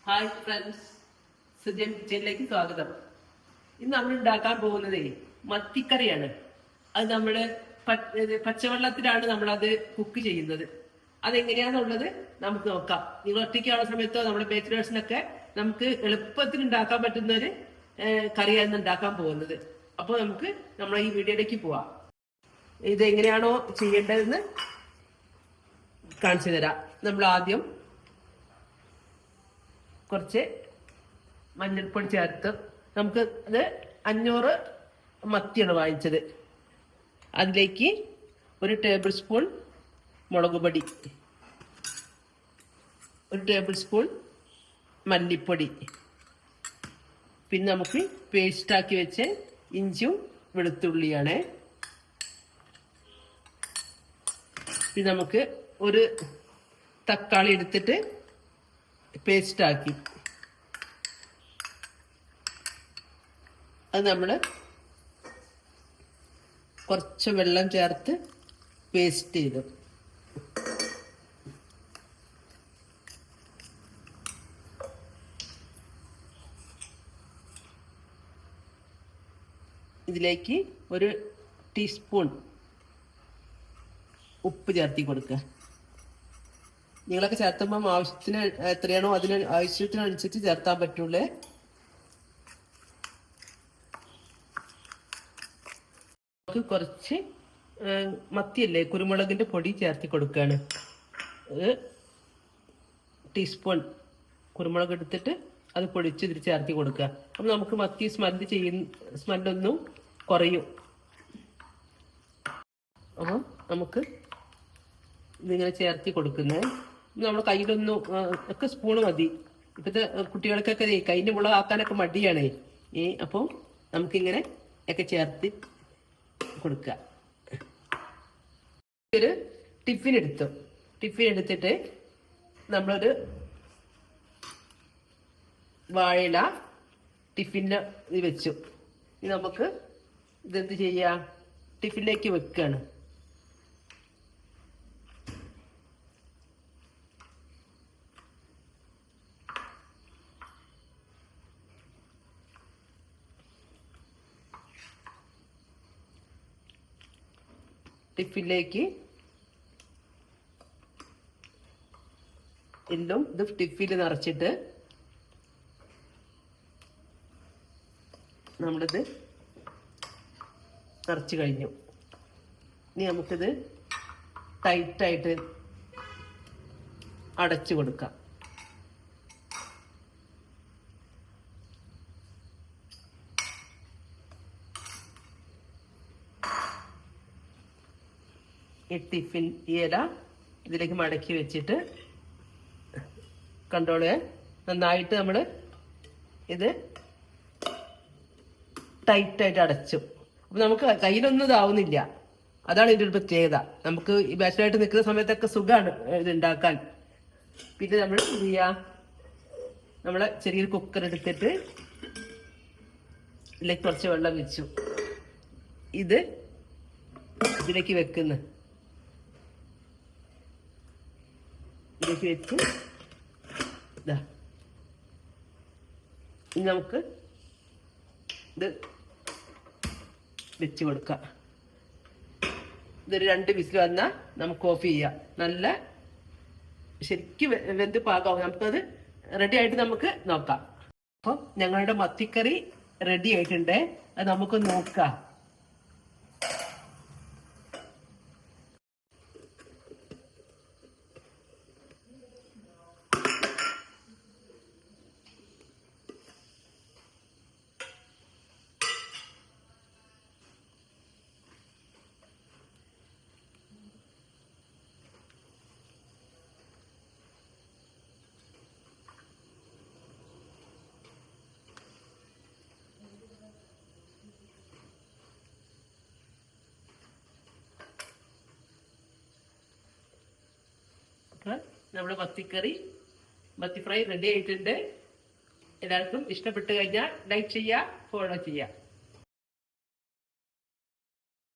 Hi friends, Sujan കിച്ചണിലേക്ക് സ്വാഗതം. ഇന്ന് നമ്മൾ ഉണ്ടാക്കാൻ പോകുന്നത് മത്തിക്കറിയാണ്. അത് നമ്മൾ പച്ചവെള്ളത്തിലാണ് നമ്മളത് കുക്ക് ചെയ്യുന്നത്. അതെങ്ങനെയാണെന്നുള്ളത് നമുക്ക് നോക്കാം. നിങ്ങൾ ഒറ്റയ്ക്കാവുന്ന സമയത്തോ നമ്മുടെ ബാച്ചിലേഴ്സിനൊക്കെ നമുക്ക് എളുപ്പത്തിൽ ഉണ്ടാക്കാൻ പറ്റുന്ന ഒരു കറിയാണ് ഉണ്ടാക്കാൻ പോകുന്നത്. അപ്പോൾ നമുക്ക് നമ്മളെ ഈ വീഡിയോയിലേക്ക് പോവാം. ഇതെങ്ങനെയാണോ ചെയ്യേണ്ടതെന്ന് കാണിച്ചു തരാം. നമ്മൾ ആദ്യം കുറച്ച് മഞ്ഞൾപ്പൊടി ചേർത്ത്, നമുക്ക് അത് 500 മത്തിയാണ് വാങ്ങിച്ചത്. അതിലേക്ക് 1 ടേബിൾ സ്പൂൺ മുളക് പൊടി, 1 ടേബിൾ സ്പൂൺ മല്ലിപ്പൊടി, പിന്നെ നമുക്ക് പേസ്റ്റാക്കി വെച്ച ഇഞ്ചും വെളുത്തുള്ളിയാണ്. പിന്നെ നമുക്ക് 1 തക്കാളി എടുത്തിട്ട് പേസ്റ്റാക്കി അത് നമ്മൾ കുറച്ച് വെള്ളം ചേർത്ത് പേസ്റ്റ് ചെയ്തു. ഇതിലേക്ക് 1 ടീസ്പൂൺ ഉപ്പ് ചേർത്തി കൊടുക്കുക. നിങ്ങളൊക്കെ ചേർത്തുമ്പം ആവശ്യത്തിന് എത്രയാണോ അതിന് ആവശ്യത്തിനനുസരിച്ച് ചേർത്താൻ പറ്റുള്ളൂ. നമുക്ക് കുറച്ച് മത്തിയല്ലേ, കുരുമുളകിൻ്റെ പൊടി ചേർത്തി കൊടുക്കുകയാണ്. 1 ടീസ്പൂൺ കുരുമുളക് എടുത്തിട്ട് അത് പൊടിച്ച് ഇതിൽ ചേർത്തി കൊടുക്കുക. അപ്പം നമുക്ക് മത്തി സ്മെല്ലൊന്നും കുറയും. അപ്പം നമുക്ക് ഇതിങ്ങനെ ചേർത്തി കൊടുക്കുന്നത് നമ്മുടെ കയ്യിലൊന്നും ഒക്കെ സ്പൂണ് മതി. ഇപ്പോഴത്തെ കുട്ടികൾക്കൊക്കെ കയ്യിൻ്റെ മുളകാക്കാനൊക്കെ മടിയാണ്. അപ്പോൾ നമുക്കിങ്ങനെ ഒക്കെ ചേർത്ത് കൊടുക്കുക. ഒരു ടിഫിൻ എടുത്തിട്ട് നമ്മളൊരു വാഴയില ടിഫിന് വെച്ചു. ഇനി നമുക്ക് ഇതെന്ത് ചെയ്യാം, ടിഫിനിലേക്ക് വെക്കുകയാണ്. ടിഫിനിലേക്ക് എല്ലാം ഇത് ടിഫിനിൽ നിറച്ചിട്ട് നമ്മളിത് നിറച്ച് കഴിഞ്ഞു. ഇനി നമുക്കിത് ടൈറ്റായിട്ട് അടച്ചു കൊടുക്കാം. ഈ ടിഫിൻ ഇല ഇതിലേക്ക് മടക്കി വെച്ചിട്ട് കണ്ടോളെ, നന്നായിട്ട് നമ്മൾ ഇത് ടൈറ്റായിട്ട് അടച്ചു. അപ്പം നമുക്ക് കയ്യിലൊന്നും ഇതാവുന്നില്ല. അതാണ് ഇതിൻ്റെ ഒരു പ്രത്യേകത. നമുക്ക് ഈ ബാച്ചിലായിട്ട് നിൽക്കുന്ന സമയത്തൊക്കെ സുഖമാണ് ഇത് ഉണ്ടാക്കാൻ. പിന്നെ നമ്മൾ എന്ത് ചെയ്യാം, നമ്മളെ ചെറിയൊരു കുക്കർ എടുത്തിട്ട് ഇതിലേക്ക് കുറച്ച് വെള്ളം വെച്ചു. ഇതിലേക്ക് വെക്കുന്നു. ഇതിലേക്ക് വെച്ച് ഇതാ, ഇനി നമുക്ക് ഇത് വെച്ച് കൊടുക്കാം. ഇതൊരു 2 വിസിൽ വന്നാൽ നമുക്ക് ഓഫ് ചെയ്യാം. നല്ല ശരിക്കും വെന്ത് പാകമാവും. നമുക്കത് റെഡി ആയിട്ട് നമുക്ക് നോക്കാം. അപ്പം ഞങ്ങളുടെ മത്തിക്കറി റെഡി ആയിട്ടുണ്ട്. അത് നമുക്ക് നോക്കാം. നമ്മുടെ മത്തി ഫ്രൈ റെഡി ആയിട്ടുണ്ട്. എല്ലാവർക്കും ഇഷ്ടപ്പെട്ട് കഴിഞ്ഞാൽ ലൈക്ക് ചെയ്യുക, ഫോളോ ചെയ്യുക.